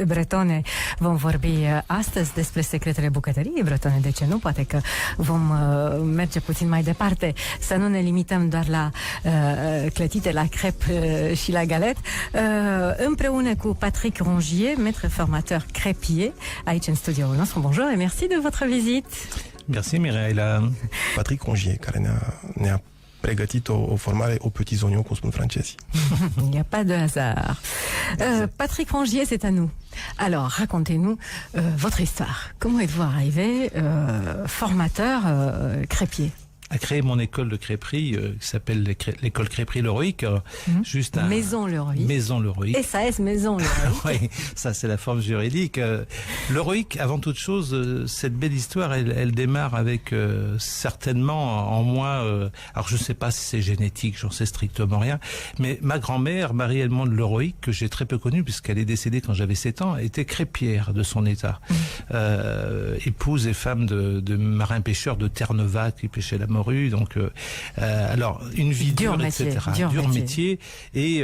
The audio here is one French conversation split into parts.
bretone. Vom vorbi astăzi despre secretele bucătăriei bretone, de ce nu? Poate că vom merge puțin mai departe, să nu ne limităm doar la clătite, la crêpe și la galette. Împreună cu Patrick Rongier, maître formateur crêpier, aici în studioul nostru. Bonjour et merci de votre visite. Merci Mireille. Patrick Rongier, care ne-a pregătit o formare aux petits oignons, cum spun francezii. Il n'y a pas de hasard. Patrick Rongier, c'est à nous. Alors, racontez-nous votre histoire. Comment êtes-vous arrivé formateur crêpier? A créé mon école de crêperie qui s'appelle l'école crêperie Leroic, juste à Maison Leroic. Maison Leroic. SAS Maison Leroic. Oui, ça c'est la forme juridique. Leroic, avant toute chose, cette belle histoire, elle démarre avec certainement en moi. Alors je sais pas si c'est génétique, j'en sais strictement rien, mais ma grand-mère, Marie-Allemande Leroic, que j'ai très peu connue puisqu'elle est décédée quand j'avais 7 ans, était crêpière de son état, épouse et femme de marins pêcheurs de Terre-Neuve qui pêchaient la morue. Donc, alors une vie dure, etc. Dur métier. Et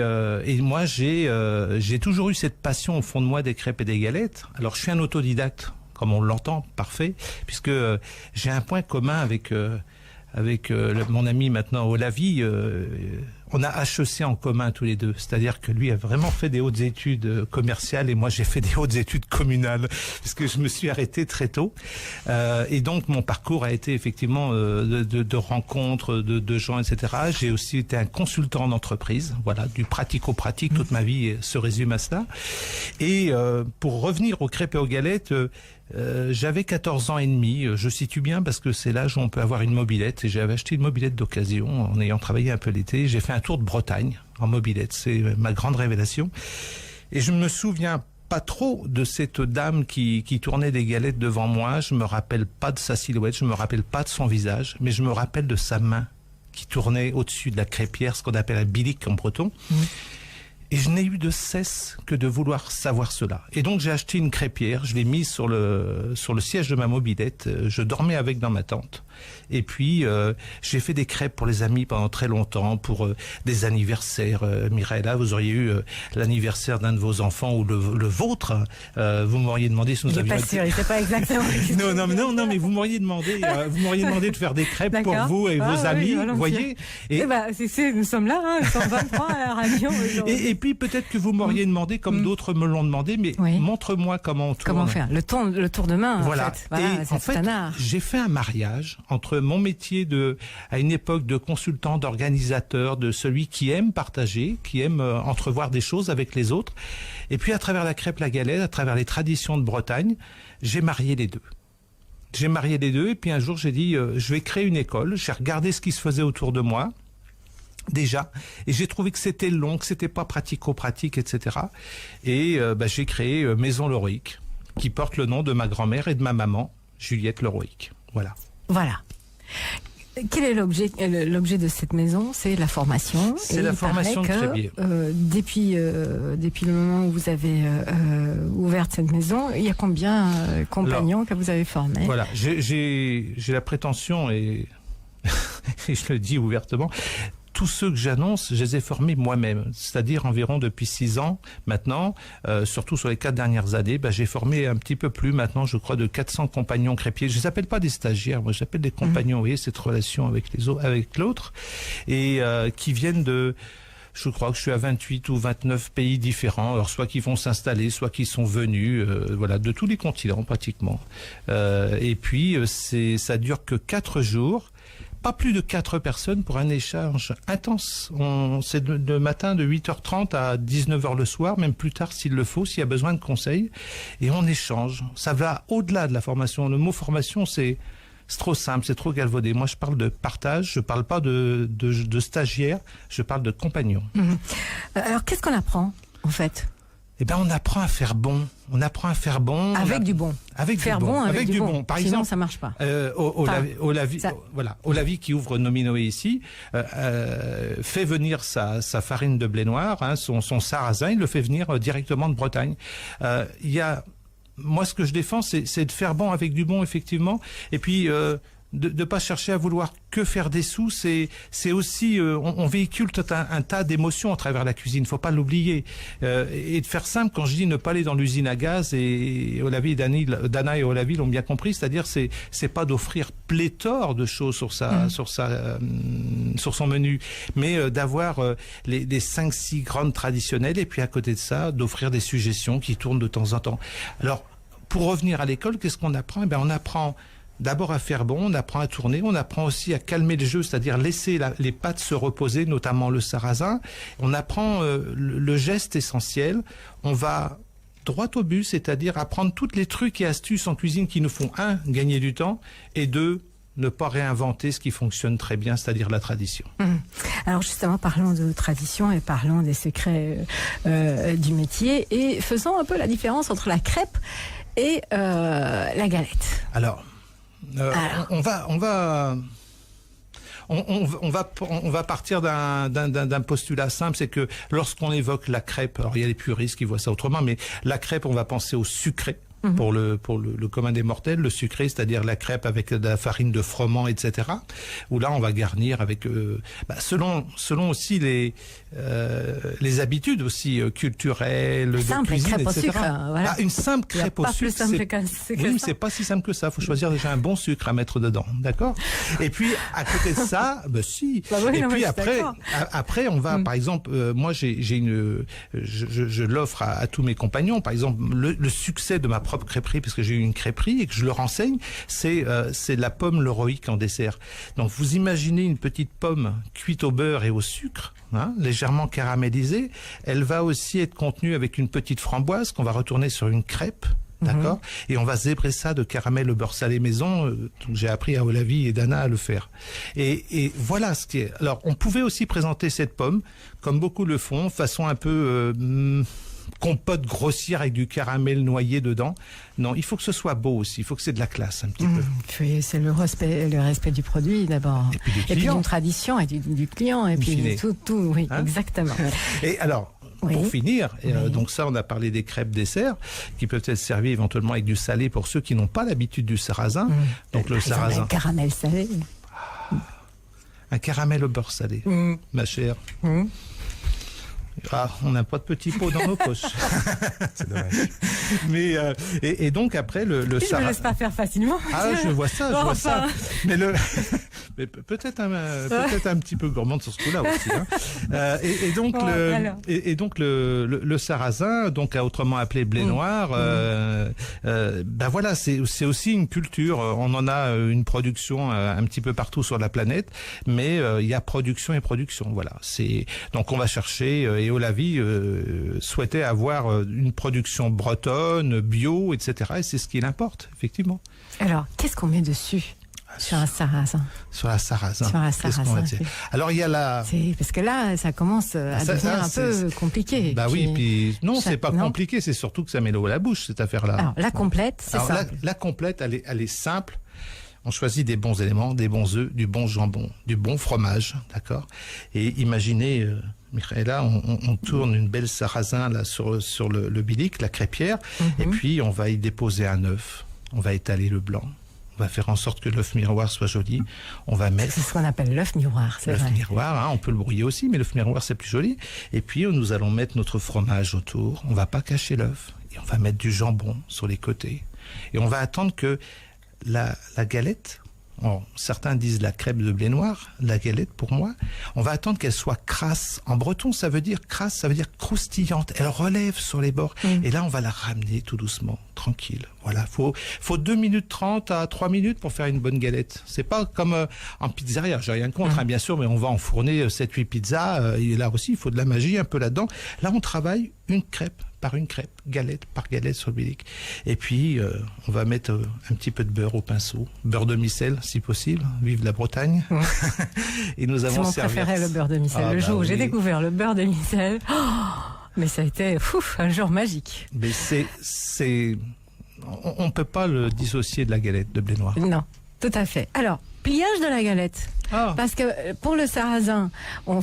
moi, j'ai toujours eu cette passion au fond de moi des crêpes et des galettes. Alors, je suis un autodidacte, comme on l'entend, parfait, puisque j'ai un point commun avec mon ami maintenant Olavi. On a HEC en commun tous les deux, c'est-à-dire que lui a vraiment fait des hautes études commerciales et moi j'ai fait des hautes études communales parce que je me suis arrêté très tôt et donc mon parcours a été effectivement de rencontres de gens, etc. J'ai aussi été un consultant d'entreprise, voilà, du pratico-pratique, toute ma vie se résume à cela. Et pour revenir aux crêpes et aux galettes, j'avais 14 ans et demi, je situe bien parce que c'est l'âge où on peut avoir une mobilette et j'avais acheté une mobilette d'occasion en ayant travaillé un peu l'été. J'ai fait un tour de Bretagne en mobilette, c'est ma grande révélation. Et je me souviens pas trop de cette dame qui tournait des galettes devant moi, je me rappelle pas de sa silhouette, je me rappelle pas de son visage, mais je me rappelle de sa main qui tournait au-dessus de la crêpière, ce qu'on appelle un bilic en breton. Et je n'ai eu de cesse que de vouloir savoir cela. Et donc j'ai acheté une crêpière, je l'ai mise sur le siège de ma mobilette, je dormais avec dans ma tente. Et puis j'ai fait des crêpes pour les amis pendant très longtemps, pour des anniversaires. Mireille, vous auriez eu l'anniversaire d'un de vos enfants ou le vôtre. Vous m'auriez demandé si nous avions... Pas sûr, il sait pas exactement. non, mais vous m'auriez demandé de faire des crêpes pour vous et vos amis, vous voyez. Et nous sommes là, hein, 123 à la radio aujourd'hui. Et puis peut-être que vous m'auriez demandé, comme d'autres me l'ont demandé, mais montre-moi comment on tourne. Comment faire le tour de main. Voilà. En fait. Voilà, et en fait, j'ai fait un mariage entre mon métier à une époque de consultant, d'organisateur, de celui qui aime partager, qui aime entrevoir des choses avec les autres. Et puis à travers la crêpe, la galette, à travers les traditions de Bretagne, j'ai marié les deux. Et puis un jour j'ai dit, je vais créer une école. J'ai regardé ce qui se faisait autour de moi. Déjà, et j'ai trouvé que c'était long, que c'était pas pratico-pratique, etc. Et j'ai créé Maison Leroic, qui porte le nom de ma grand-mère et de ma maman, Juliette Leroic. Voilà. Quel est l'objet de cette maison? C'est la formation. C'est la formation de crêpier. Depuis le moment où vous avez ouvert cette maison, il y a combien de compagnons que vous avez formés? Voilà, j'ai la prétention et je le dis ouvertement. Tous ceux que j'annonce, je les ai formés moi-même, c'est-à-dire environ depuis 6 ans maintenant, surtout sur les 4 dernières années, j'ai formé un petit peu plus maintenant, je crois, de 400 compagnons crêpiers. Je les appelle pas des stagiaires, moi j'appelle des compagnons, vous voyez, cette relation avec l'autre, et qui viennent de... Je crois que je suis à 28 ou 29 pays différents, alors soit qui vont s'installer, soit qui sont venus, voilà, de tous les continents pratiquement. Et puis ça dure que 4 jours. Pas plus de 4 personnes pour un échange intense. C'est de matin de 8h30 à 19h le soir, même plus tard s'il le faut, s'il y a besoin de conseils. Et on échange. Ça va au-delà de la formation. Le mot formation, c'est trop simple, c'est trop galvaudé. Moi, je parle de partage, je parle pas de stagiaires, je parle de compagnons. Alors, qu'est-ce qu'on apprend, en fait? On apprend à faire bon. Avec du bon. Avec du bon. Par Sinon, exemple, ça marche pas. Olavi qui ouvre Nominoé ici, fait venir sa farine de blé noir, son sarrasin, il le fait venir directement de Bretagne. Moi, ce que je défends, c'est de faire bon avec du bon, effectivement. Et puis, de pas chercher à vouloir que faire des sous, c'est aussi on véhicule tout un tas d'émotions à travers la cuisine, faut pas l'oublier, et de faire simple. Quand je dis ne pas aller dans l'usine à gaz, et Olavi, Dana et Olavi l'ont bien compris, c'est-à-dire c'est pas d'offrir pléthore de choses sur son menu, mais d'avoir les 5-6 grandes traditionnelles, et puis à côté de ça d'offrir des suggestions qui tournent de temps en temps. Alors pour revenir à l'école, qu'est-ce qu'on apprend? On apprend d'abord à faire bon, on apprend à tourner, on apprend aussi à calmer le jeu, c'est-à-dire laisser les pâtes se reposer, notamment le sarrasin. On apprend le geste essentiel. On va droit au but, c'est-à-dire apprendre tous les trucs et astuces en cuisine qui nous font, 1, gagner du temps, et 2, ne pas réinventer ce qui fonctionne très bien, c'est-à-dire la tradition. Alors justement, parlons de tradition et parlons des secrets du métier, et faisons un peu la différence entre la crêpe et la galette. Alors, on va partir d'un postulat simple, c'est que lorsqu'on évoque la crêpe, alors il y a les puristes qui voient ça autrement, mais la crêpe, on va penser au sucré. Pour le commun des mortels, le sucré, c'est-à-dire la crêpe avec de la farine de froment, etc. Où là, on va garnir avec, selon aussi les habitudes aussi culturelles, de cuisine, crêpe etc. Au sucre, voilà. Une simple crêpe au sucre, c'est pas si simple que ça. Faut choisir déjà un bon sucre à mettre dedans, d'accord? Et puis à côté de ça, si. Et puis après, on va, par exemple, moi je l'offre à tous mes compagnons. Par exemple, le succès de ma propre crêperie, parce que j'ai eu une crêperie et que je leur enseigne, c'est la pomme Leroic en dessert. Donc vous imaginez une petite pomme cuite au beurre et au sucre, légèrement caramélisée. Elle va aussi être contenue avec une petite framboise qu'on va retourner sur une crêpe. D'accord. Et on va zébrer ça de caramel au beurre salé maison. J'ai appris à Olavi et Dana à le faire. Et voilà ce qui est. Alors, on pouvait aussi présenter cette pomme, comme beaucoup le font, façon un peu compote grossière avec du caramel noyé dedans. Non, il faut que ce soit beau aussi. Il faut que c'est de la classe un petit peu. Oui, c'est le respect du produit d'abord. Et puis d'une tradition et du client. Et puis tout, oui, exactement. Et alors, pour finir, donc ça, on a parlé des crêpes dessert qui peuvent être servies éventuellement avec du salé pour ceux qui n'ont pas l'habitude du sarrasin. Donc le sarrasin. Un caramel salé. Un caramel au beurre salé, ma chère. On n'a pas de petits pots dans nos poches. C'est dommage. Mais et donc après le sarrasin. Je ne laisse pas faire facilement. Je vois ça, ça. Mais peut-être un petit peu gourmande sur ce coup-là aussi. Et donc le sarrasin, donc autrement appelé blé noir, voilà, c'est aussi une culture. On en a une production un petit peu partout sur la planète, mais il y a production et production. Voilà. Donc on va chercher. Et Olavi souhaitait avoir une production bretonne, bio, etc. Et c'est ce qu'il importe, effectivement. Alors, qu'est-ce qu'on met dessus sur un sarrasin? Sur la sarrasin. Qu'est-ce qu'on va dire? Alors, il y a parce que là, ça commence à devenir un peu compliqué. Non, c'est pas compliqué, c'est surtout que ça met l'eau à la bouche, cette affaire-là. Alors, la complète, c'est simple. La complète, elle est simple. On choisit des bons éléments, des bons œufs, du bon jambon, du bon fromage, d'accord? Et imaginez, Michaela, on tourne une belle sarrasin là sur le bilic, la crêpière, et puis on va y déposer un œuf. On va étaler le blanc. On va faire en sorte que l'œuf miroir soit joli. On va mettre. C'est ce qu'on appelle l'œuf miroir, c'est vrai. L'œuf miroir, on peut le brouiller aussi, mais l'œuf miroir c'est plus joli. Et puis nous allons mettre notre fromage autour. On va pas cacher l'œuf et on va mettre du jambon sur les côtés. Et on va attendre que la galette, certains disent la crêpe de blé noir, la galette pour moi, on va attendre qu'elle soit crasse. En breton, ça veut dire crasse, ça veut dire croustillante. Elle relève sur les bords. Et là, on va la ramener tout doucement, tranquille. Voilà, faut 2 minutes 30 à 3 minutes pour faire une bonne galette. C'est pas comme en pizzeria, j'ai rien contre, bien sûr, mais on va enfourner 7-8 pizzas. Et là aussi, il faut de la magie un peu là-dedans. Là, on travaille une crêpe par une crêpe, galette par galette sur le bilic. Et puis, on va mettre un petit peu de beurre au pinceau, beurre de micelle, si possible. Vive la Bretagne. Et nous avons servi. C'est mon préféré, le beurre de micelle. Le jour où j'ai découvert le beurre de micelle, mais ça a été un jour magique. Mais on peut pas le dissocier de la galette de blé noir. Non. Tout à fait. Alors, pliage de la galette. Ah. Parce que pour le sarrasin, on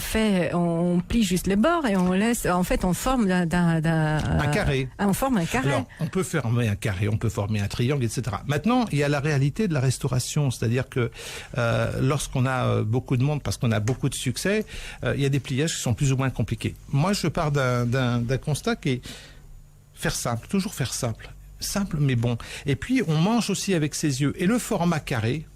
plie juste les bords et on laisse, en fait, on forme Un carré. On forme un carré. Alors, on peut former un carré, on peut former un triangle, etc. Maintenant, il y a la réalité de la restauration, c'est-à-dire que lorsqu'on a beaucoup de monde, parce qu'on a beaucoup de succès, il y a des pliages qui sont plus ou moins compliqués. Moi, je pars d'un constat qui est faire simple, toujours faire simple. Simple mais bon. Et puis, on mange aussi avec ses yeux. Et le format carré,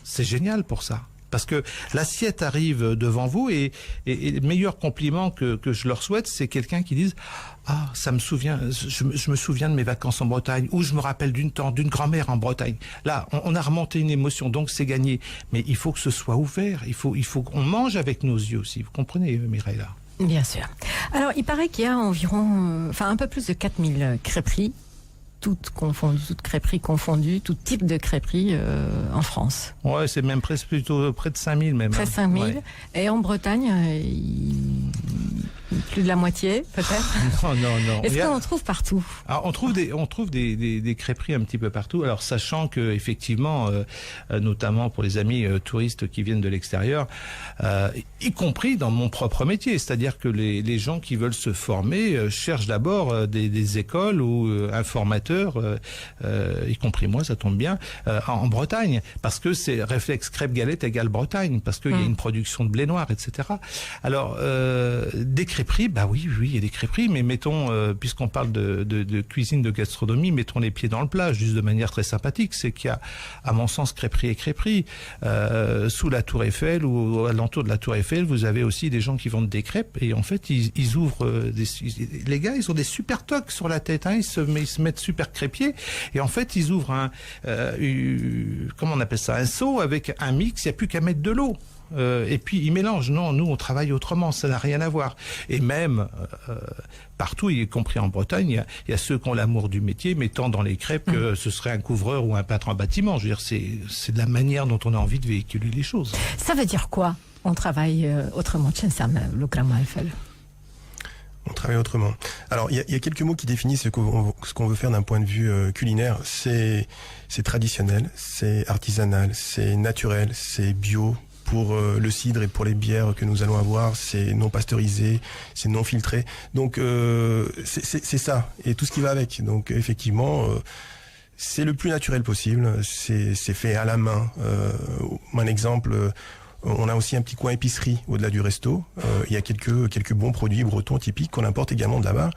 c'est génial pour ça. Parce que l'assiette arrive devant vous et le meilleur compliment que je leur souhaite, c'est quelqu'un qui dise « Ah, ça me souvient, je me souviens de mes vacances en Bretagne ou je me rappelle d'une grand-mère en Bretagne. » Là, on a remonté une émotion, donc c'est gagné. Mais il faut que ce soit ouvert, il faut qu'on mange avec nos yeux aussi. Vous comprenez, Mireille, là? Bien sûr. Alors, il paraît qu'il y a environ, un peu plus de 4000 crêperies, toutes crêperies confondues, tout type de crêperies en France. Ouais, c'est même plutôt près de 5000 même. Près de 5000. Ouais. Et en Bretagne, plus de la moitié, peut-être. Non. Est-ce qu'on en trouve partout? Alors, on trouve des crêperies un petit peu partout. Alors, sachant que effectivement, notamment pour les amis touristes qui viennent de l'extérieur, y compris dans mon propre métier, c'est-à-dire que les gens qui veulent se former cherchent d'abord des écoles ou un formateur, y compris moi, ça tombe bien, en Bretagne, parce que c'est réflexe crêpe galette égale Bretagne, parce qu'il y a une production de blé noir, etc. Alors, des crêperies, bah oui, il y a des crêperies, mais mettons, puisqu'on parle de cuisine, de gastronomie, mettons les pieds dans le plat, juste de manière très sympathique. C'est qu'il y a, à mon sens, crêperie et crêperie. Sous la Tour Eiffel ou à l'entour de la Tour Eiffel, vous avez aussi des gens qui vendent des crêpes et en fait, ils ouvrent les gars, ils ont des super toques sur la tête, hein, ils se mettent super crêpier et en fait ils ouvrent comment on appelle ça, un seau avec un mix, il n'y a plus qu'à mettre de l'eau. Et puis ils mélangent. Non, nous on travaille autrement, ça n'a rien à voir. Et même partout, y compris en Bretagne, il y a ceux qui ont l'amour du métier, mettant dans les crêpes que ce serait un couvreur ou un peintre en bâtiment. Je veux dire, c'est de la manière dont on a envie de véhiculer les choses. Ça veut dire quoi? On travaille autrement. On travaille autrement. Alors, il y a quelques mots qui définissent ce qu'on veut faire d'un point de vue culinaire. C'est traditionnel, c'est artisanal, c'est naturel, c'est bio. Pour le cidre et pour les bières que nous allons avoir, c'est non pasteurisé, c'est non filtré. Donc, c'est ça, et tout ce qui va avec. Donc, effectivement, c'est le plus naturel possible. C'est fait à la main. Un exemple... On a aussi un petit coin épicerie au-delà du resto. Il y a quelques bons produits bretons typiques qu'on importe également de là-bas.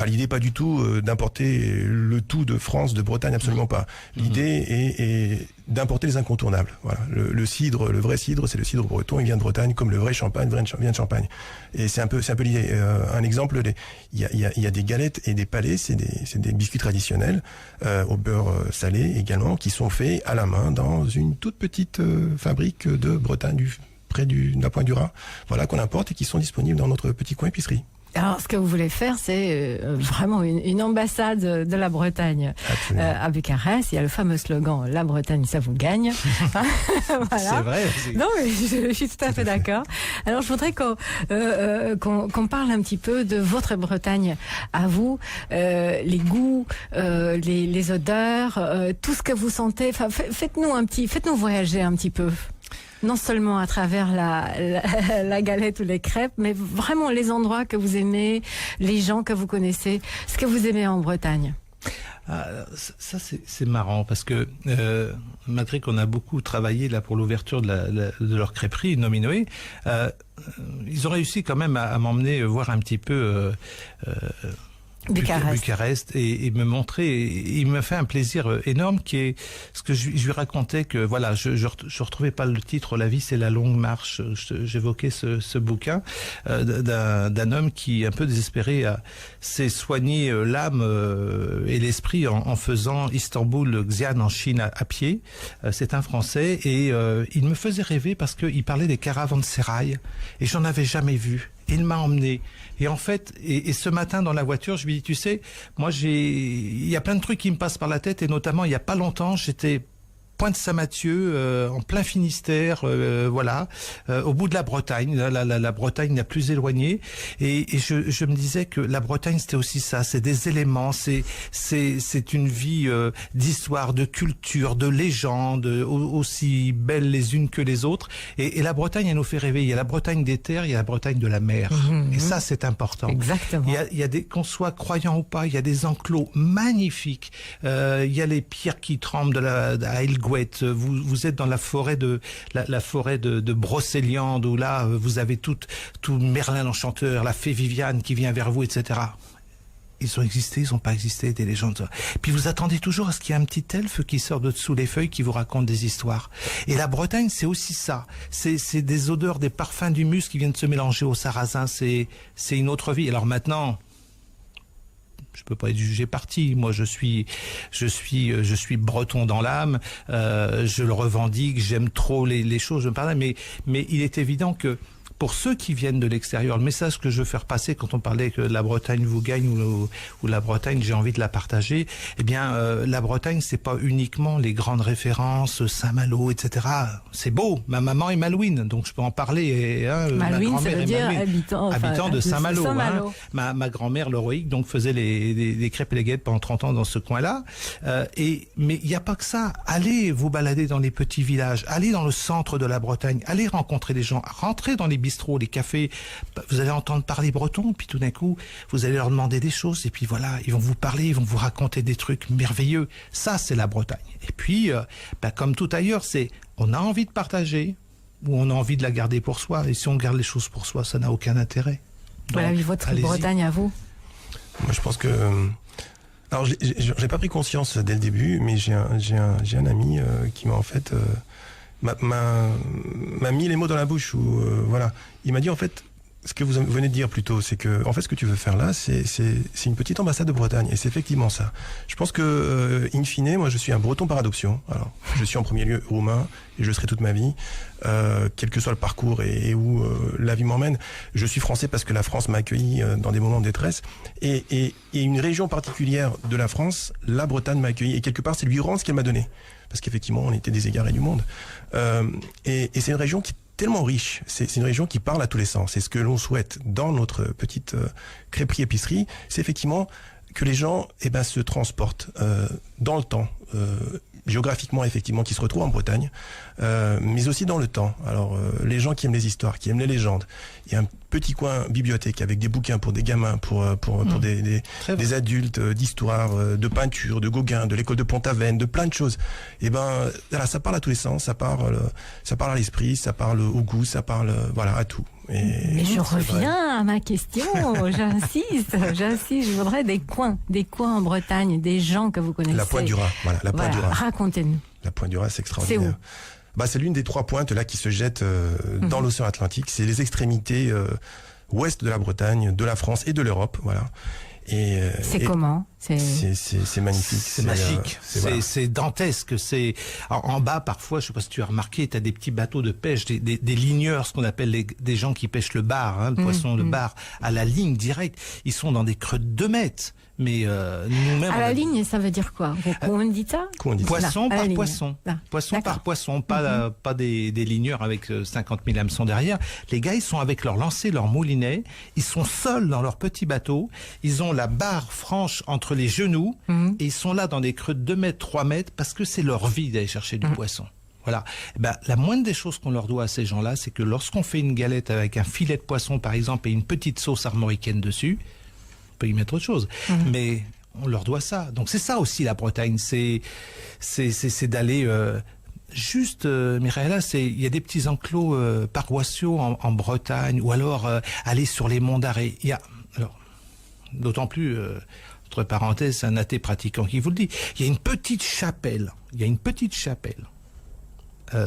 L'idée pas du tout d'importer le tout de France, de Bretagne, absolument pas. L'idée est d'importer les incontournables. Voilà. Le cidre, le vrai cidre, c'est le cidre breton, il vient de Bretagne, comme le vrai champagne vient de Champagne. Et c'est un peu l'idée. Un exemple, il y a des galettes et des palets, c'est des biscuits traditionnels au beurre salé également, qui sont faits à la main dans une toute petite fabrique de Bretagne, près d'un point du Rhin. Voilà, qu'on importe et qui sont disponibles dans notre petit coin épicerie. Alors, ce que vous voulez faire, c'est vraiment une ambassade de la Bretagne à Bucarest. Il y a le fameux slogan « La Bretagne, ça vous gagne ». Voilà. C'est vrai. Non, mais je suis tout à fait d'accord. Alors, je voudrais qu'on parle un petit peu de votre Bretagne à vous, les goûts, les odeurs, tout ce que vous sentez. Enfin, faites-nous voyager un petit peu. Non seulement à travers la galette ou les crêpes, mais vraiment les endroits que vous aimez, les gens que vous connaissez, ce que vous aimez en Bretagne. Ça c'est marrant parce que malgré qu'on a beaucoup travaillé là pour l'ouverture de leur crêperie Nominoé, ils ont réussi quand même à m'emmener voir un petit peu Bucarest et me montrer. Il me fait un plaisir énorme qui est ce que je lui racontais que voilà, je retrouvais pas le titre. La vie c'est la longue marche. J'évoquais ce bouquin d'un homme qui un peu désespéré s'est soigné l'âme et l'esprit en faisant Istanbul-Xi'an en Chine à pied. C'est un Français et il me faisait rêver parce qu'il parlait des caravansérails et j'en avais jamais vu. Il m'a emmené. Et en fait, et ce matin dans la voiture, je lui dis, tu sais, moi il y a plein de trucs qui me passent par la tête et notamment il y a pas longtemps, j'étais Pointe-Saint-Mathieu, en plein Finistère, voilà, au bout de la Bretagne, la Bretagne la plus éloignée. Et je me disais que la Bretagne, c'était aussi ça, c'est des éléments, c'est une vie d'histoire, de culture, de légendes, aussi belles les unes que les autres. Et la Bretagne, elle nous fait rêver. Il y a la Bretagne des terres, il y a la Bretagne de la mer. Et ça, c'est important. Exactement. Il y a qu'on soit croyant ou pas, il y a des enclos magnifiques. Il y a les pierres qui tremblent à Ailgouette. Vous êtes dans la forêt de Brocéliande, où là, vous avez tout Merlin l'Enchanteur, la fée Viviane qui vient vers vous, etc. Ils ont existé, ils n'ont pas existé, des légendes. Puis vous attendez toujours à ce qu'il y ait un petit elfe qui sort de dessous les feuilles, qui vous raconte des histoires. Et la Bretagne, c'est aussi ça. C'est des odeurs, des parfums d'humus qui viennent se mélanger au sarrasin. C'est une autre vie. Alors maintenant, je peux pas être jugé parti. Moi, je suis breton dans l'âme. Je le revendique. J'aime trop les choses. Je me pardonne. Mais il est évident que pour ceux qui viennent de l'extérieur, le message que je veux faire passer quand on parlait que la Bretagne vous gagne ou la Bretagne, j'ai envie de la partager, eh bien, la Bretagne, c'est pas uniquement les grandes références, Saint-Malo, etc. C'est beau. Ma maman est malouine, donc je peux en parler. Malouine, ça veut dire habitant de Saint-Malo. Saint-Malo. Ma grand-mère, l'Héroïque, donc faisait des crêpes et les guêtres pendant 30 ans dans ce coin-là. Mais il n'y a pas que ça. Allez vous balader dans les petits villages. Allez dans le centre de la Bretagne. Allez rencontrer des gens. Rentrez dans les bistrots, les cafés, vous allez entendre parler breton, puis tout d'un coup, vous allez leur demander des choses, et puis voilà, ils vont vous parler, ils vont vous raconter des trucs merveilleux. Ça, c'est la Bretagne. Et puis, comme tout ailleurs, on a envie de partager, ou on a envie de la garder pour soi, et si on garde les choses pour soi, ça n'a aucun intérêt. Donc, voilà, votre Bretagne à vous. Moi, je pense que... Alors, j'ai pas pris conscience dès le début, mais j'ai un ami qui m'a en fait... m'a mis les mots dans la bouche, ou voilà, il m'a dit en fait ce que vous venez de dire plus tôt, c'est que en fait ce que tu veux faire là, c'est une petite ambassade de Bretagne, et c'est effectivement ça. Je pense que in fine, moi je suis un Breton par adoption. Alors je suis en premier lieu roumain et je le serai toute ma vie, quel que soit le parcours et où la vie m'emmène. Je suis français parce que la France m'a accueilli dans des moments de détresse, et une région particulière de la France, la Bretagne m'a accueilli, et quelque part c'est lui rendre ce qu'elle m'a donné. Parce qu'effectivement, on était des égarés du monde. Et c'est une région qui est tellement riche. C'est une région qui parle à tous les sens. Et ce que l'on souhaite dans notre petite crêperie-épicerie, c'est effectivement que les gens se transportent dans le temps, géographiquement effectivement, qui se retrouvent en Bretagne, mais aussi dans le temps. Alors les gens qui aiment les histoires, qui aiment les légendes, il y a un petit coin bibliothèque avec des bouquins pour des gamins, pour des adultes, d'histoire, de peinture, de Gauguin, de l'école de Pont-Aven, de plein de choses. Et voilà, ça parle à tous les sens, ça parle à l'esprit, ça parle au goût, ça parle à tout. Mais je reviens à ma question, j'insiste, je voudrais des coins en Bretagne, des gens que vous connaissez. La Pointe du Raz, la Pointe du Raz. Racontez-nous. La Pointe du Raz, c'est extraordinaire. C'est où? C'est l'une des 3 pointes là qui se jettent dans l'océan Atlantique. C'est les extrémités ouest de la Bretagne, de la France et de l'Europe, voilà. Comment? C'est magnifique. C'est magique. C'est dantesque. En bas, parfois, je sais pas si tu as remarqué, tu as des petits bateaux de pêche, des ligneurs, ce qu'on appelle des gens qui pêchent le bar, le poisson de bar, à la ligne directe. Ils sont dans des creux de 2 mètres. Mais nous-mêmes... À la ligne, ça veut dire quoi? Comment on dit ça? Poisson par poisson. Poisson par poisson. Pas des ligneurs avec 50 000 hameçons derrière. Les gars, ils sont avec leur lancer, leur moulinet. Ils sont seuls dans leur petit bateau. Ils ont la barre franche entre les genoux. Et ils sont là dans des creux de 2 mètres, 3 mètres, parce que c'est leur vie d'aller chercher du poisson. Voilà. La moindre des choses qu'on leur doit à ces gens-là, c'est que lorsqu'on fait une galette avec un filet de poisson, par exemple, et une petite sauce armoricaine dessus, on peut y mettre autre chose. Mais on leur doit ça. Donc c'est ça aussi la Bretagne. C'est d'aller juste, Mireilla, il y a des petits enclos paroissiaux en Bretagne, ou alors aller sur les monts d'Arrée. Il y a, alors, d'autant plus, entre parenthèses, un athée pratiquant qui vous le dit. Il y a une petite chapelle.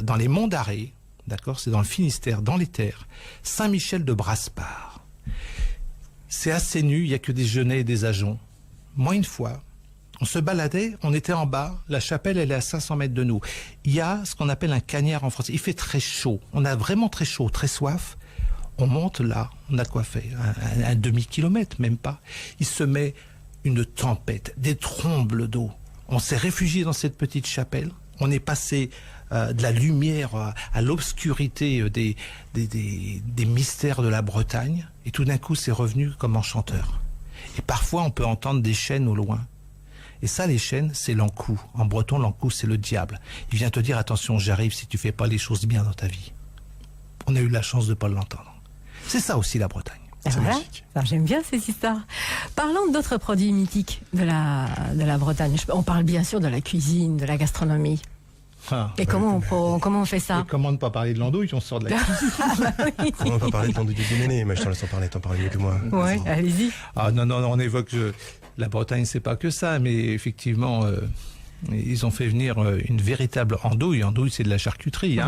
Dans les monts d'Arrée, d'accord, c'est dans le Finistère, dans les terres, Saint-Michel de Brasparts. C'est assez nu, il n'y a que des genêts et des ajoncs. Moi, une fois, on se baladait, on était en bas, la chapelle, elle est à 500 mètres de nous. Il y a ce qu'on appelle un cagnard en français. Il fait très chaud. On a vraiment très chaud, très soif. On monte là, on a de quoi faire. Un demi-kilomètre, même pas. Il se met une tempête, des trombles d'eau. On s'est réfugié dans cette petite chapelle. On est passé de la lumière à l'obscurité des mystères de la Bretagne, et tout d'un coup c'est revenu comme enchanteur. Et parfois on peut entendre des chênes au loin. Et ça, les chênes, c'est l'encou. En breton, l'encou, c'est le diable. Il vient te dire, attention, j'arrive si tu fais pas les choses bien dans ta vie. On a eu la chance de pas l'entendre. C'est ça aussi la Bretagne. C'est magique. Alors, j'aime bien ces histoires. Parlons d'autres produits mythiques de la Bretagne. On parle bien sûr de la cuisine, de la gastronomie. Et comment on fait ça? Et comment ne pas parler de l'andouille, on sort de la cuisine. Comment ne pas parler de l'andouille de Guéméné? Mais je t'en laisse en parler, t'en parles mieux que moi. Ouais, allez-y. Ah non, on évoque... La Bretagne, c'est pas que ça, mais effectivement, ils ont fait venir une véritable andouille. Andouille, c'est de la charcuterie,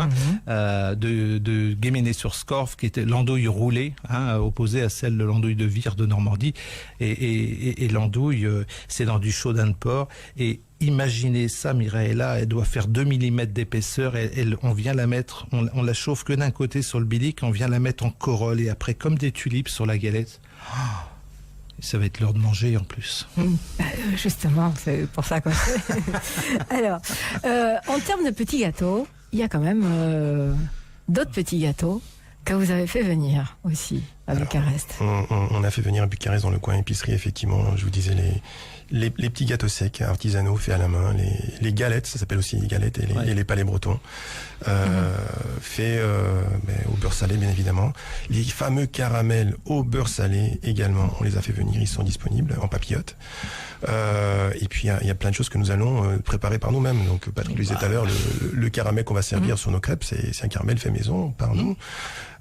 de Guéméné-sur-Scorff, qui était l'andouille roulée, opposée à celle de l'andouille de Vire de Normandie. Et l'andouille, c'est dans du chaudin de porc. Et imaginez ça, Mireilla, elle doit faire 2 mm d'épaisseur. On vient la mettre, on la chauffe que d'un côté sur le bilic, on vient la mettre en corolle et après, comme des tulipes sur la galette. Ça va être l'heure de manger en plus. Justement, c'est pour ça qu'on fait. Alors, en termes de petits gâteaux, il y a quand même d'autres petits gâteaux que vous avez fait venir aussi à Bucarest. On a fait venir à Bucarest dans le coin épicerie, effectivement. Je vous disais les petits gâteaux secs artisanaux faits à la main, les galettes, ça s'appelle aussi les galettes, et les palais bretons, faits au beurre salé bien évidemment. Les fameux caramels au beurre salé également, on les a fait venir, ils sont disponibles en papillote. Et puis il y a plein de choses que nous allons préparer par nous-mêmes. Donc Patrick le disait tout à l'heure, le caramel qu'on va servir sur nos crêpes, c'est un caramel fait maison par nous.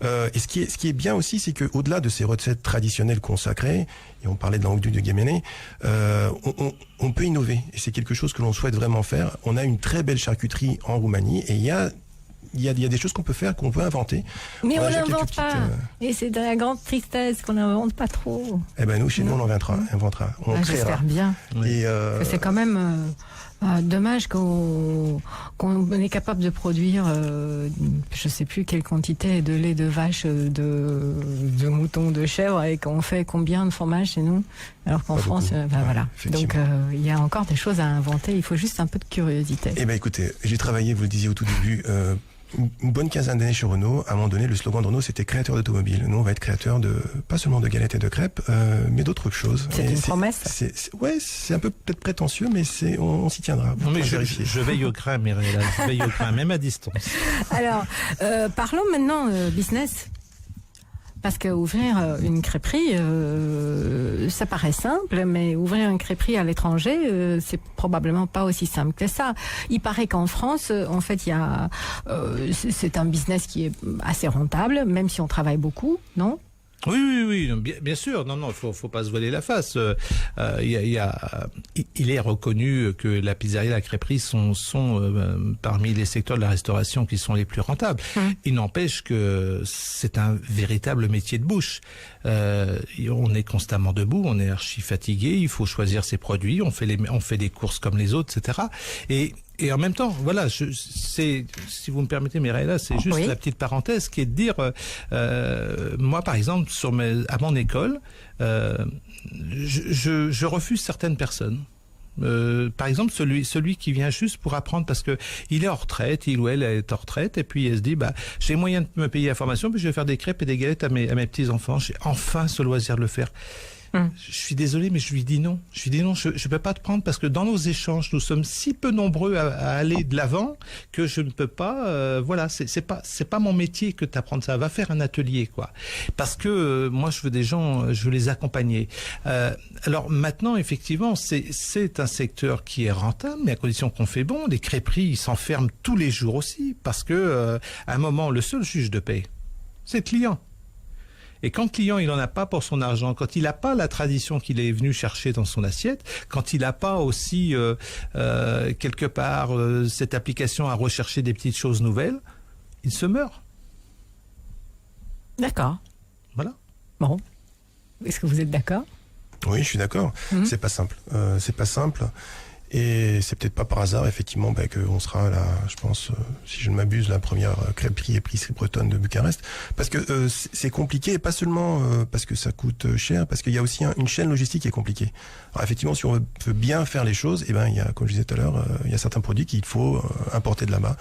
Et ce qui est bien aussi, c'est que au-delà de ces recettes traditionnelles consacrées, et on parlait de l'andouille de Guéméné, on peut innover. Et c'est quelque chose que l'on souhaite vraiment faire. On a une très belle charcuterie en Roumanie, et il y a des choses qu'on peut faire, qu'on peut inventer. Mais on n'invente pas. Et c'est de la grande tristesse qu'on n'invente pas trop. Eh ben nous, chez nous, on inventera. On créera. J'espère bien. Et c'est quand même dommage qu'on est capable de produire, je sais plus quelle quantité de lait de vache, de mouton, de chèvre, et qu'on fait combien de fromage chez nous, alors qu'en France, voilà. Donc il y a encore des choses à inventer. Il faut juste un peu de curiosité. Eh ben écoutez, j'ai travaillé, vous le disiez au tout début, une bonne quinzaine d'années chez Renault. À un moment donné, le slogan de Renault, c'était créateur d'automobiles. Nous, on va être créateur pas seulement de galettes et de crêpes, mais d'autres choses. C'est une promesse. C'est un peu peut-être prétentieux, mais on s'y tiendra. Non, mais je veille au grain, Mireilla. Je veille au grain, même à distance. Alors, parlons maintenant business. Parce que ouvrir une crêperie, ça paraît simple, mais ouvrir une crêperie à l'étranger, c'est probablement pas aussi simple que ça. Il paraît qu'en France, en fait, c'est un business qui est assez rentable, même si on travaille beaucoup, non ? Oui, bien sûr. Non, faut pas se voiler la face. Il est reconnu que la pizzeria et la crêperie sont parmi les secteurs de la restauration qui sont les plus rentables. Il n'empêche que c'est un véritable métier de bouche. On est constamment debout, on est archi fatigué. Il faut choisir ses produits. On fait des courses comme les autres, etc. Et en même temps, voilà, si vous me permettez, Mireilla, c'est juste la petite parenthèse qui est de dire, moi par exemple, à mon école, je refuse certaines personnes. Par exemple, celui qui vient juste pour apprendre parce que il est en retraite, il ou elle est en retraite, et puis elle se dit, j'ai moyen de me payer la formation, puis je vais faire des crêpes et des galettes à mes petits enfants. J'ai enfin ce loisir de le faire. Je suis désolé, mais je lui dis non. Je peux pas te prendre parce que dans nos échanges, nous sommes si peu nombreux à aller de l'avant que je ne peux pas. Voilà, c'est pas mon métier que t'apprendre ça. Va faire un atelier, quoi. Parce que moi, je veux des gens, je veux les accompagner. Alors maintenant, effectivement, c'est un secteur qui est rentable, mais à condition qu'on fait bon. Les crêperies, ils s'enferment tous les jours aussi parce que à un moment, le seul juge de paix, c'est le client. Et quand le client, il en a pas pour son argent, quand il n'a pas la tradition qu'il est venu chercher dans son assiette, quand il n'a pas aussi quelque part cette application à rechercher des petites choses nouvelles, il se meurt. D'accord. Voilà. Bon. Est-ce que vous êtes d'accord ? Oui, je suis d'accord. C'est pas simple. Et c'est peut-être pas par hasard, effectivement, qu'on sera là, je pense, si je ne m'abuse, la première crêperie épicerie bretonne de Bucarest. Parce que c'est compliqué, et pas seulement parce que ça coûte cher, parce qu'il y a aussi une chaîne logistique qui est compliquée. Alors effectivement, si on veut bien faire les choses, il y a, comme je disais tout à l'heure, il y a certains produits qu'il faut importer de là-bas.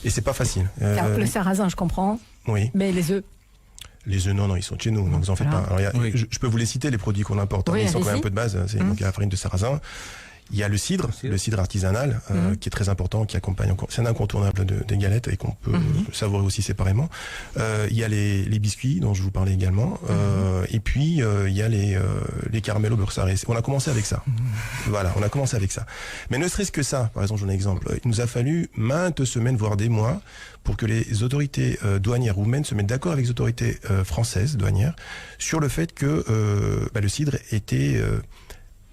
Et c'est pas facile. Alors, le sarrasin, je comprends. Oui. Mais les œufs. Les œufs, non, ils sont de chez nous, donc vous en faites pas. Alors, je peux vous les citer, les produits qu'on importe, mais ils sont quand même un peu de base. Donc, il y a la farine de sarrasin. Il y a le cidre artisanal, qui est très important, qui accompagne encore. C'est un incontournable des galettes et qu'on peut savourer aussi séparément. Il y a les biscuits dont je vous parlais également. Et puis il y a les caramels au beurre salé. On a commencé avec ça. Voilà, on a commencé avec ça. Mais ne serait-ce que ça, par exemple, j'en ai un exemple. Il nous a fallu maintes semaines, voire des mois, pour que les autorités douanières roumaines se mettent d'accord avec les autorités françaises douanières sur le fait que le cidre était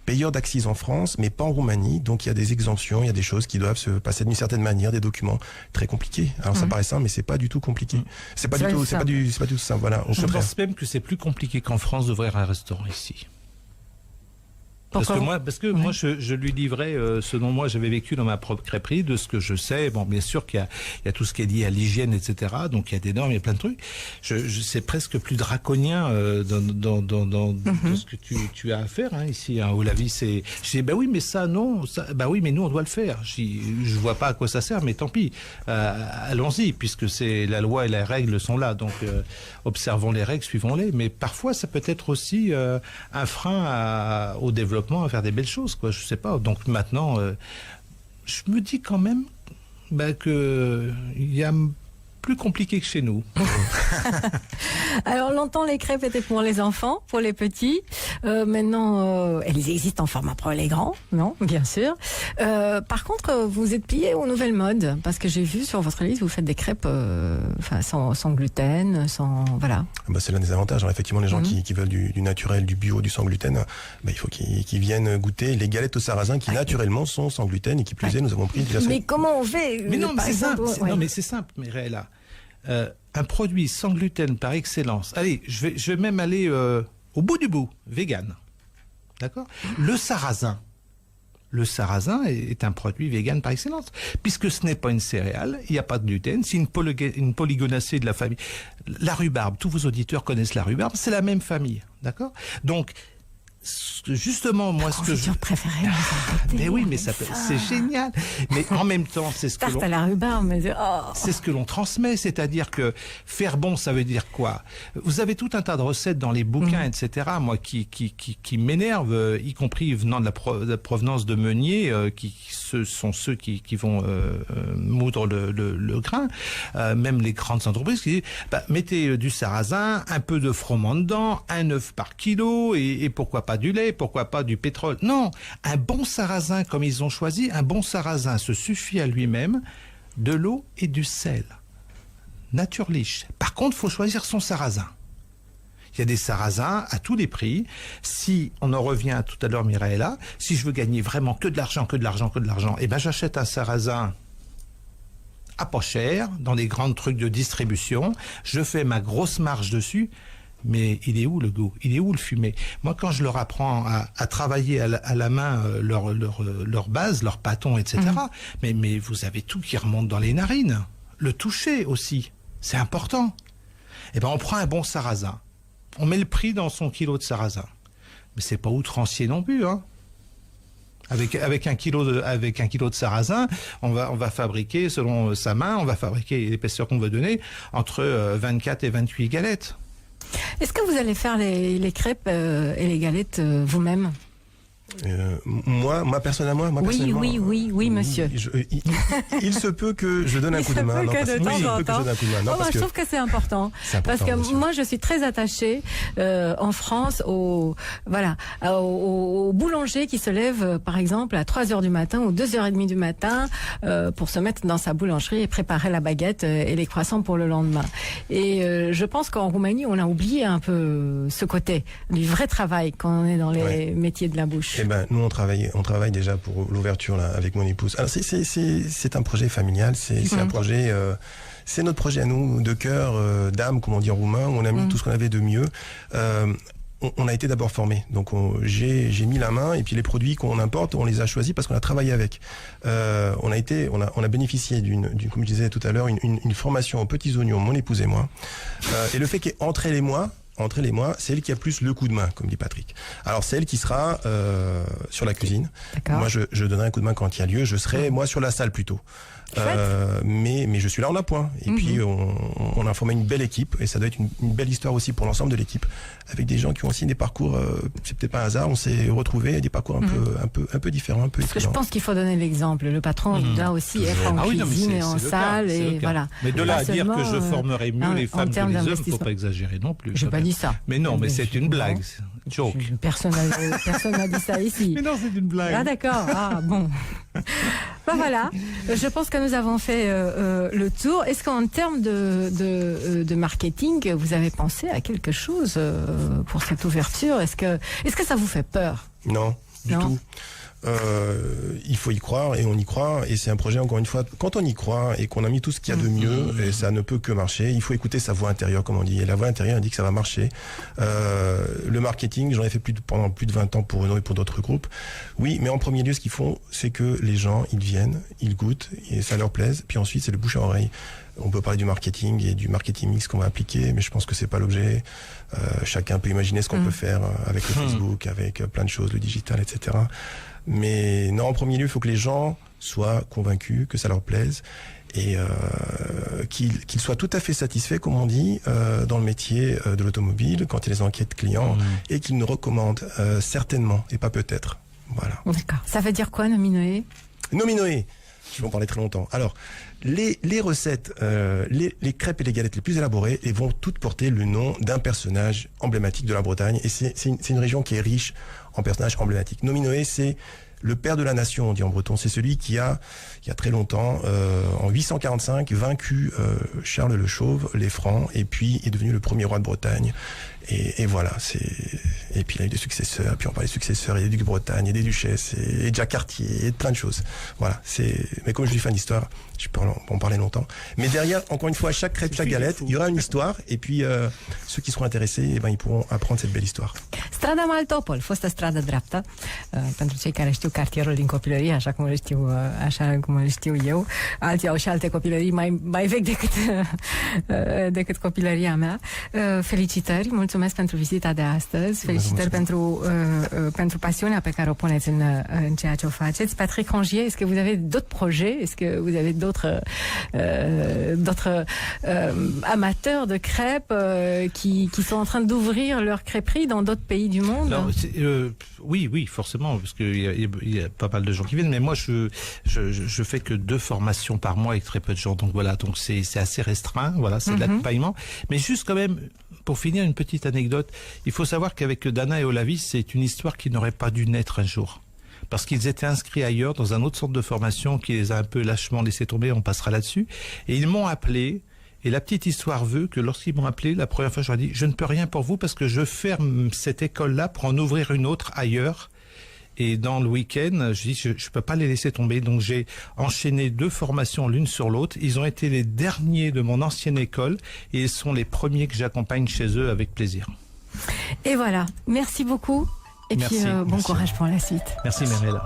payeur d'accise en France, mais pas en Roumanie. Donc il y a des exemptions, il y a des choses qui doivent se passer d'une certaine manière, des documents très compliqués. Alors ça paraît simple, mais c'est pas du tout compliqué. C'est pas du tout simple. Voilà. Je pense même que c'est plus compliqué qu'en France d'ouvrir un restaurant ici. Pourquoi? Parce que moi, je lui livrais ce dont moi j'avais vécu dans ma propre crêperie, de ce que je sais. Bon, bien sûr qu'il y a tout ce qui est lié à l'hygiène, etc. Donc il y a des normes, il y a plein de trucs. C'est presque plus draconien dans ce que tu as à faire ici. Au Lavis, je dis oui, mais ça non, oui, mais nous on doit le faire. Je vois pas à quoi ça sert, mais tant pis. Allons-y, puisque c'est la loi et les règles sont là. Donc observons les règles, suivons-les. Mais parfois ça peut être aussi un frein au développement, à faire des belles choses, quoi. Je sais pas. Donc maintenant, je me dis quand même que il y a plus compliqué que chez nous. Alors longtemps les crêpes étaient pour les enfants, pour les petits. Maintenant, elles existent en format pour les grands, non, bien sûr. Par contre, vous êtes plié aux nouvelles modes, parce que j'ai vu sur votre liste, vous faites des crêpes sans gluten, sans voilà. C'est l'un des avantages. Alors, effectivement, les gens qui veulent du naturel, du bio, du sans gluten, il faut qu'ils viennent goûter les galettes au sarrasin qui naturellement sont sans gluten et qui plus est, nous avons pris déjà. Mais comment on fait? Mais non, mais c'est simple. Non, mais c'est simple, Mireilla. Un produit sans gluten par excellence. Allez, je vais même aller au bout du bout, vegan. D'accord ? Le sarrasin est un produit vegan par excellence, puisque ce n'est pas une céréale, il n'y a pas de gluten, c'est une polygonacée de la famille. La rhubarbe, tous vos auditeurs connaissent la rhubarbe, c'est la même famille. D'accord ? Donc, justement, moi, ce que je préférée. Mais oui, mais c'est génial. Mais en même temps, c'est ce que à la rhubarbe, mais c'est ce que l'on transmet, c'est-à-dire que faire bon, ça veut dire quoi? Vous avez tout un tas de recettes dans les bouquins, etc. Moi, qui m'énervent, y compris venant de la provenance de meuniers, ce sont ceux qui vont moudre le grain, même les grandes entreprises qui disent mettez du sarrasin, un peu de froment dedans, un œuf par kilo et pourquoi pas du lait, pourquoi pas du pétrole. Non, un bon sarrasin comme ils ont choisi, un bon sarrasin se suffit à lui-même, de l'eau et du sel. Naturliche. Par contre, il faut choisir son sarrasin. Il y a des sarrasins à tous les prix. Si on en revient tout à l'heure, Mireilla, si je veux gagner vraiment que de l'argent, j'achète un sarrasin à pas cher, dans des grands trucs de distribution, je fais ma grosse marge dessus. Mais il est où le goût? Il est où le fumé? Moi, quand je leur apprends à travailler à la main leur base, leur pâton, etc., mais vous avez tout qui remonte dans les narines. Le toucher aussi, c'est important. On prend un bon sarrasin. On met le prix dans son kilo de sarrasin. Mais c'est pas outrancier non plus, hein. Avec un kilo de sarrasin, on va fabriquer, selon sa main, on va fabriquer l'épaisseur qu'on veut donner, entre 24 et 28 galettes. Est-ce que vous allez faire les crêpes et les galettes vous-même? Moi personnellement, oui, monsieur. Il se peut que je donne un coup de main. Je trouve que c'est important. Parce que moi, je suis très attachée en France aux boulangers qui se lèvent, par exemple, à 3h du matin ou 2h30 du matin pour se mettre dans sa boulangerie et préparer la baguette et les croissants pour le lendemain. Et je pense qu'en Roumanie, on a oublié un peu ce côté du vrai travail quand on est dans les métiers de la bouche. Nous on travaille déjà pour l'ouverture là avec mon épouse. Alors c'est un projet familial, c'est un projet, c'est notre projet à nous de cœur, d'âme, comme on dit en roumain, où on a mis tout ce qu'on avait de mieux. on a été d'abord formé. Donc j'ai mis la main et puis les produits qu'on importe, on les a choisis parce qu'on a travaillé avec. On a bénéficié comme je disais tout à l'heure, une formation aux petits oignons, mon épouse et moi. Et le fait qu'entre elle et moi, c'est elle qui a plus le coup de main, comme dit Patrick. Alors c'est elle qui sera sur la cuisine. Moi je donnerai un coup de main quand il y a lieu. Je serai moi sur la salle plutôt. Mais je suis là en appoint. Et puis on a formé une belle équipe et ça doit être une belle histoire aussi pour l'ensemble de l'équipe, avec des gens qui ont aussi des parcours. C'est peut-être pas un hasard. On s'est retrouvés des parcours un peu différents, un peu. Parce que je pense qu'il faut donner l'exemple. Le patron doit aussi être en cuisine et en salle et voilà. Mais de là à dire que je formerai mieux les femmes que les hommes, faut pas exagérer non plus. J'ai pas dit ça. Mais non, mais c'est une blague. Joke. Personne n'a dit ça ici. Mais non, c'est une blague. Ah d'accord. Ah bon. Ben voilà. Je pense que nous avons fait le tour. Est-ce qu'en termes de marketing, vous avez pensé à quelque chose pour cette ouverture? Est-ce que ça vous fait peur? Non, du tout. Il faut y croire et on y croit et c'est un projet, encore une fois, quand on y croit et qu'on a mis tout ce qu'il y a de mieux, et ça ne peut que marcher, il faut écouter sa voix intérieure, comme on dit, et la voix intérieure dit que ça va marcher. Le marketing, j'en ai fait pendant plus de 20 ans pour Renault et pour d'autres groupes. Oui, mais en premier lieu, ce qu'ils font, c'est que les gens, ils viennent, ils goûtent et ça leur plaise, puis ensuite c'est le bouche à oreille. On peut parler du marketing et du marketing mix qu'on va appliquer, mais je pense que c'est pas l'objet. Chacun peut imaginer ce qu'on peut faire avec le Facebook, avec plein de choses, le digital, etc. Mais non, en premier lieu, il faut que les gens soient convaincus, que ça leur plaise et qu'ils soient tout à fait satisfaits, comme on dit, dans le métier de l'automobile, quand il y a les enquêtes clients, et qu'ils nous recommandent certainement, et pas peut-être. Voilà. D'accord. Ça veut dire quoi, Nominoé? Nominoé, je vais en parler très longtemps. Alors, les recettes, les crêpes et les galettes les plus élaborées, elles vont toutes porter le nom d'un personnage emblématique de la Bretagne. Et c'est une région qui est riche en personnages emblématiques. Nominoé, c'est le père de la nation, on dit en breton. C'est celui qui a, il y a très longtemps, en 845, vaincu Charles le Chauve, les Francs, et puis est devenu le premier roi de Bretagne. Et voilà, et puis il a eu des successeurs, puis on parle des successeurs, il y a des ducs de Bretagne, et des duchesses, et Jacques Cartier, et plein de choses. Voilà, mais comme je suis fan d'histoire, je peux en parler longtemps. Mais derrière, encore une fois, chaque crêpe, chaque galette, il y aura une histoire, et puis ceux qui seront intéressés, eh ben, ils pourront apprendre cette belle histoire. Strada Maltopol, fostă stradă dreaptă, pentru cei care știu cartierul din copilărie, așa cum îl știu eu. Alții au și alte copilării mai vechi decât copilăria mea. Felicitări, mulțumesc pentru vizita de astăzi, felicitări pentru pasiunea pe care o puneți în ceea ce o faceți. Patrick Rongier, est-ce que vous avez d'autres projets? Est-ce que vous avez d'autres amateurs de crêpes qui sont en train d'ouvrir leur crêperie dans d'autres pays du monde? Alors, oui, forcément, parce qu'il y a pas mal de gens qui viennent, mais moi je fais que 2 formations par mois avec très peu de gens, donc voilà, donc c'est assez restreint, voilà, c'est de l'accompagnement. Mais juste quand même, pour finir, une petite anecdote, il faut savoir qu'avec Dana et Olavis, c'est une histoire qui n'aurait pas dû naître un jour. Parce qu'ils étaient inscrits ailleurs, dans un autre centre de formation qui les a un peu lâchement laissé tomber, on passera là-dessus, et ils m'ont appelé. Et la petite histoire veut que lorsqu'ils m'ont appelé, la première fois, je leur ai dit, je ne peux rien pour vous parce que je ferme cette école-là pour en ouvrir une autre ailleurs. Et dans le week-end, je dis, je peux pas les laisser tomber. Donc j'ai enchaîné 2 formations l'une sur l'autre. Ils ont été les derniers de mon ancienne école et ils sont les premiers que j'accompagne chez eux avec plaisir. Et voilà. Merci beaucoup. Et puis bon courage pour la suite. Merci Merel.